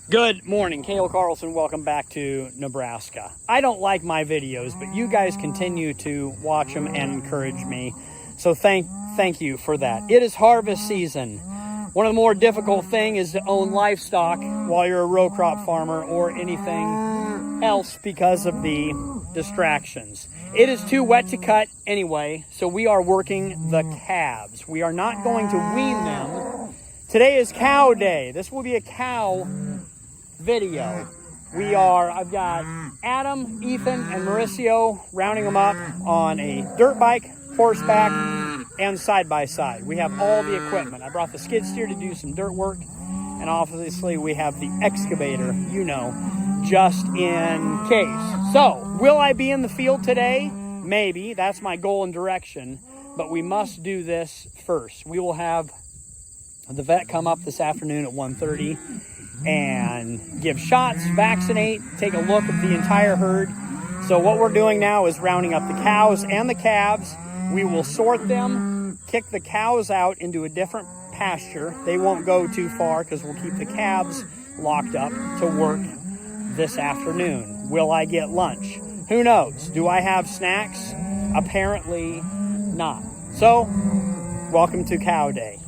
Good morning, Cale Carlson. Welcome back to Nebraska. I don't like my videos, but you guys continue to watch them and encourage me. So thank you for that. It is harvest season. One of the more difficult things is to own livestock while you're a row crop farmer or anything else because of the distractions. It is too wet to cut anyway, so we are working the calves. We are not going to wean them. Today is cow day. This will be a cow video. I've got Adam, Ethan, and Mauricio rounding them up on a dirt bike, horseback, and side-by-side. We have all the equipment. I brought the skid steer to do some dirt work, and obviously we have the excavator, just in case. So, will I be in the field today? Maybe. That's my goal and direction, but we must do this first. We will have the vet come up this afternoon at 1:30 and give shots, vaccinate, take a look at the entire herd. So what we're doing now is rounding up the cows and the calves. We will sort them, kick the cows out into a different pasture. They won't go too far because we'll keep the calves locked up to work this afternoon. Will I get lunch? Who knows? Do I have snacks? Apparently not. So, welcome to Cow Day.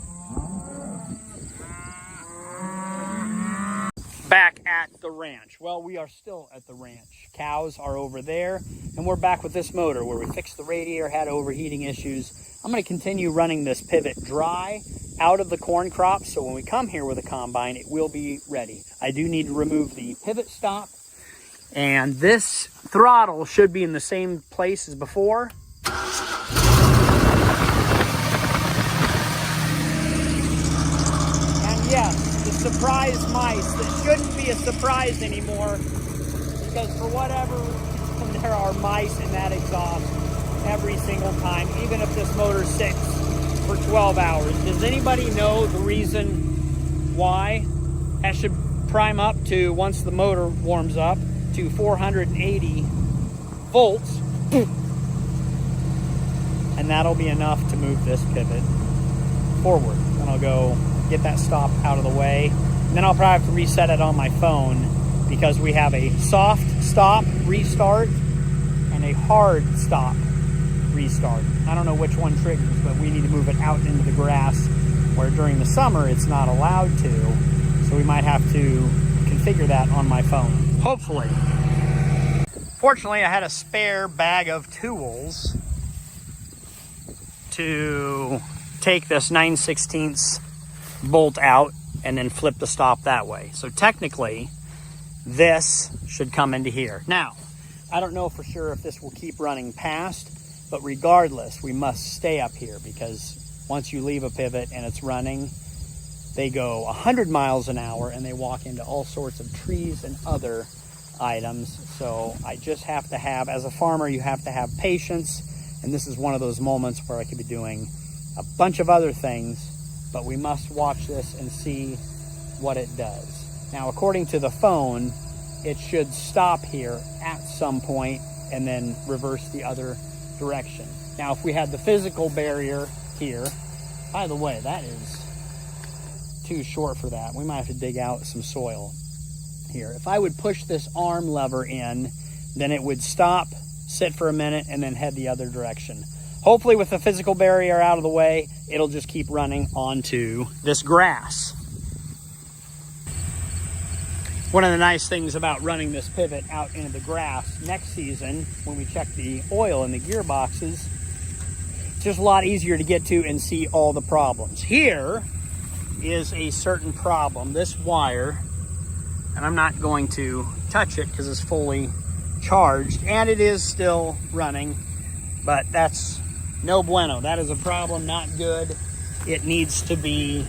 Back at the ranch. Well, we are still at the ranch. Cows are over there, and we're back with this motor where we fixed the radiator, had overheating issues. I'm going to continue running this pivot dry out of the corn crop, so when we come here with a combine, it will be ready. I do need to remove the pivot stop, and this throttle should be in the same place as before. And yes, surprise mice that shouldn't be a surprise anymore, because for whatever reason there are mice in that exhaust every single time, even if this motor sits for 12 hours. Does anybody know the reason why? That should prime up to, once the motor warms up, to 480 volts, and that'll be enough to move this pivot forward. Then I'll go get that stop out of the way, and then I'll probably have to reset it on my phone because we have a soft stop restart and a hard stop restart. I don't know which one triggers, but we need to move it out into the grass where during the summer it's not allowed to, so we might have to configure that on my phone, hopefully. Fortunately, I had a spare bag of tools to take this 9/16 bolt out and then flip the stop that way. So technically, this should come into here. Now, I don't know for sure if this will keep running past, but regardless, we must stay up here because once you leave a pivot and it's running, they go 100 miles an hour and they walk into all sorts of trees and other items. So I just have to have, as a farmer, you have to have patience. And this is one of those moments where I could be doing a bunch of other things, but we must watch this and see what it does. Now, according to the phone, it should stop here at some point and then reverse the other direction. Now, if we had the physical barrier here, by the way, that is too short for that. We might have to dig out some soil here. If I would push this arm lever in, then it would stop, sit for a minute, and then head the other direction. Hopefully with the physical barrier out of the way, it'll just keep running onto this grass. One of the nice things about running this pivot out into the grass next season, when we check the oil in the gearboxes, it's just a lot easier to get to and see all the problems. Here is a certain problem. This wire, and I'm not going to touch it because it's fully charged, and it is still running, but that's no bueno. That is a problem, not good. It needs to be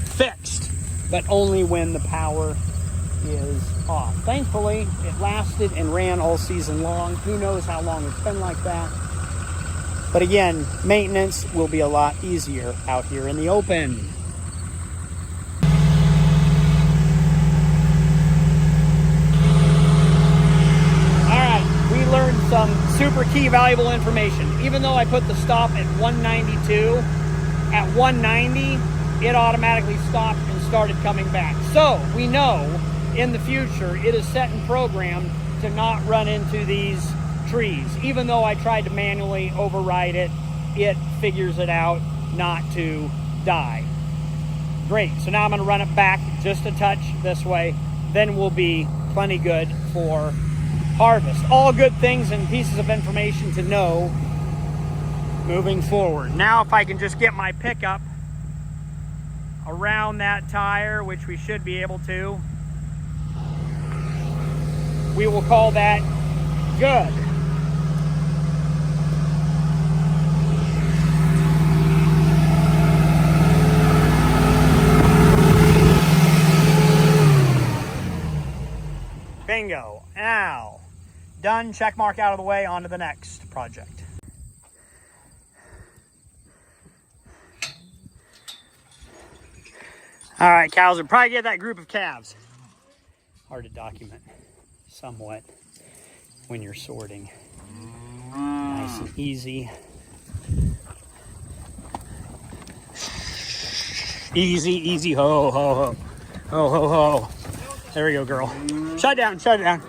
fixed, but only when the power is off. Thankfully, it lasted and ran all season long. Who knows how long it's been like that. But again, maintenance will be a lot easier out here in the open. Learned some super key valuable information. Even though I put the stop at 192, at 190 it automatically stopped and started coming back. So we know in the future it is set and programmed to not run into these trees. Even though I tried to manually override it, it figures it out not to die. Great, so now I'm gonna run it back just a touch this way, then we'll be plenty good for harvest. All good things and pieces of information to know moving forward. Now if I can just get my pickup around that tire, which we should be able to, we will call that good. Bingo. Now, done, check mark out of the way, on to the next project. All right, cows would probably get that group of calves. Hard to document somewhat when you're sorting. Nice and easy. Easy, easy, ho, ho, ho. Ho, ho, ho. There we go, girl. Shut down, shut down.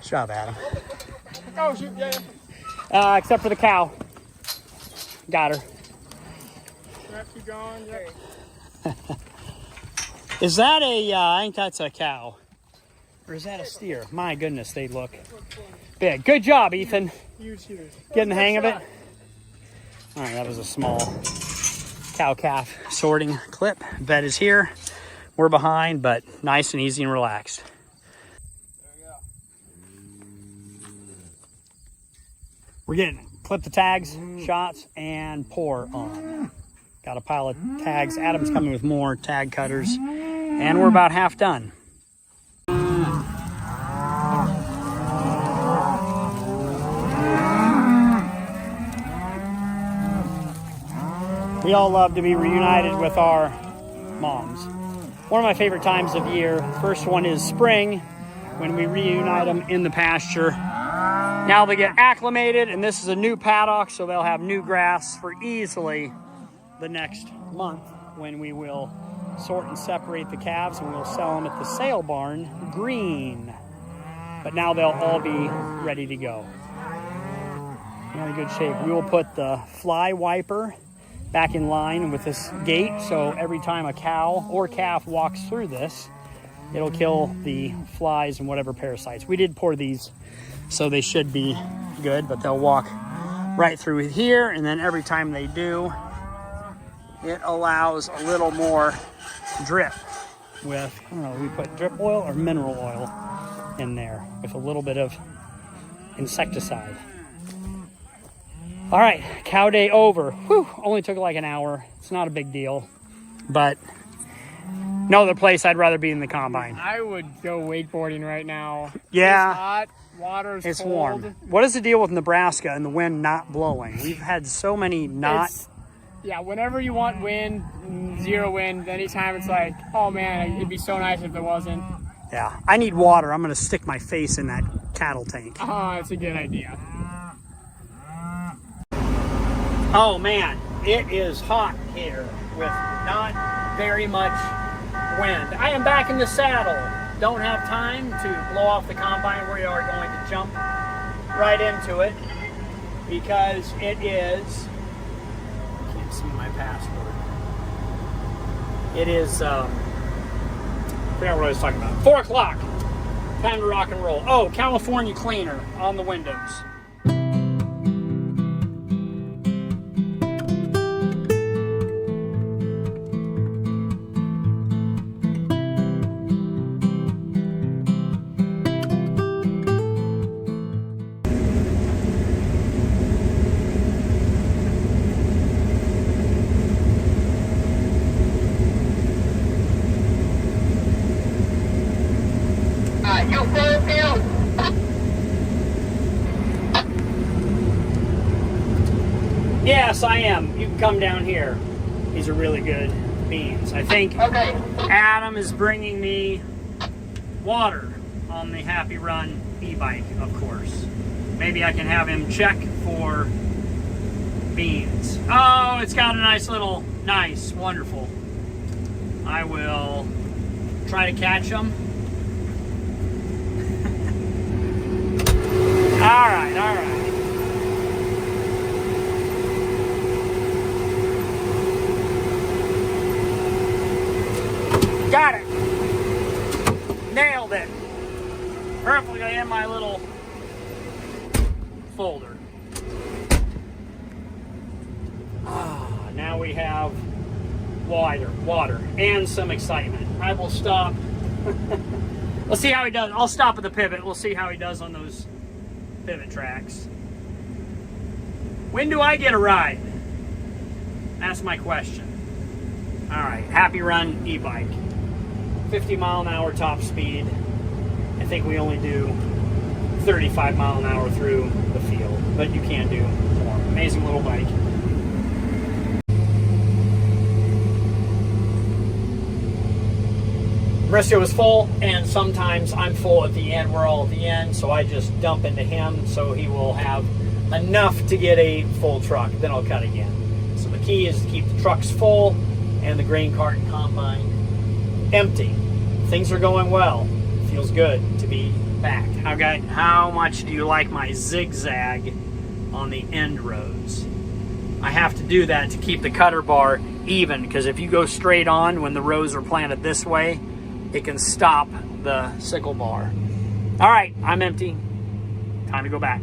Shove at him. Oh, shoot, yeah. Except for the cow. Got her. Keep going, yeah. Is that a, I think that's a cow. Or is that a steer? My goodness, they look big. Good job, Ethan. Huge. Getting the hang of it. All right, that was a small cow-calf sorting clip. Vet is here. We're behind, but nice and easy and relaxed. There we go. We're getting clip the tags, shots, and pour on. Got a pile of tags. Adam's coming with more tag cutters, and we're about half done. We all love to be reunited with our moms. One of my favorite times of year. First one is spring, when we reunite them in the pasture. Now they get acclimated, and this is a new paddock, so they'll have new grass for easily the next month, when we will sort and separate the calves and we'll sell them at the sale barn green. But now they'll all be ready to go. They're in good shape. We will put the fly wiper back in line with this gate, so every time a cow or calf walks through this, it'll kill the flies and whatever parasites. We did pour these, so they should be good, but they'll walk right through here, and then every time they do, it allows a little more drip with, I don't know, we put drip oil or mineral oil in there with a little bit of insecticide. All right, cow day over. Whew, only took like an hour. It's not a big deal, but no other place I'd rather be in the combine. I would go wakeboarding right now. Yeah. It's hot, water's it's cold. warm. What is the deal with Nebraska and the wind not blowing? We've had so many not... Yeah, whenever you want wind, zero wind, anytime it's like, oh man, it'd be so nice if there wasn't. Yeah, I need water. I'm going to stick my face in that cattle tank. Oh, it's a good idea. Oh man, it is hot here with not very much wind. I am back in the saddle. Don't have time to blow off the combine. We are going to jump right into it because it is... see my password. It is, I forgot what I was talking about. 4 o'clock. Time to rock and roll. Oh, California cleaner on the windows. Yes, I am. You can come down here. These are really good beans. I think Adam is bringing me water on the Happy Run e-bike, of course. Maybe I can have him check for beans. Oh, it's got a nice little, nice, wonderful. I will try to catch them. All right, all right. Got it. Nailed it. Perfectly in my little folder. Now we have water, and some excitement. I will stop. Let's see how he does. I'll stop at the pivot. We'll see how he does on those pivot tracks. When do I get a ride? That's my question. All right, Happy Run e-bike. 50 mile an hour top speed. I think we only do 35 mile an hour through the field, but you can do more. Amazing little bike. Mauricio is full, and sometimes I'm full at the end. We're all at the end, so I just dump into him so he will have enough to get a full truck. Then I'll cut again. So the key is to keep the trucks full and the grain cart and combine empty. Things are going well. Feels good to be back. Okay, how much do you like my zigzag on the end rows? I have to do that to keep the cutter bar even, because if you go straight on when the rows are planted this way, it can stop the sickle bar. All right, I'm empty. Time to go back.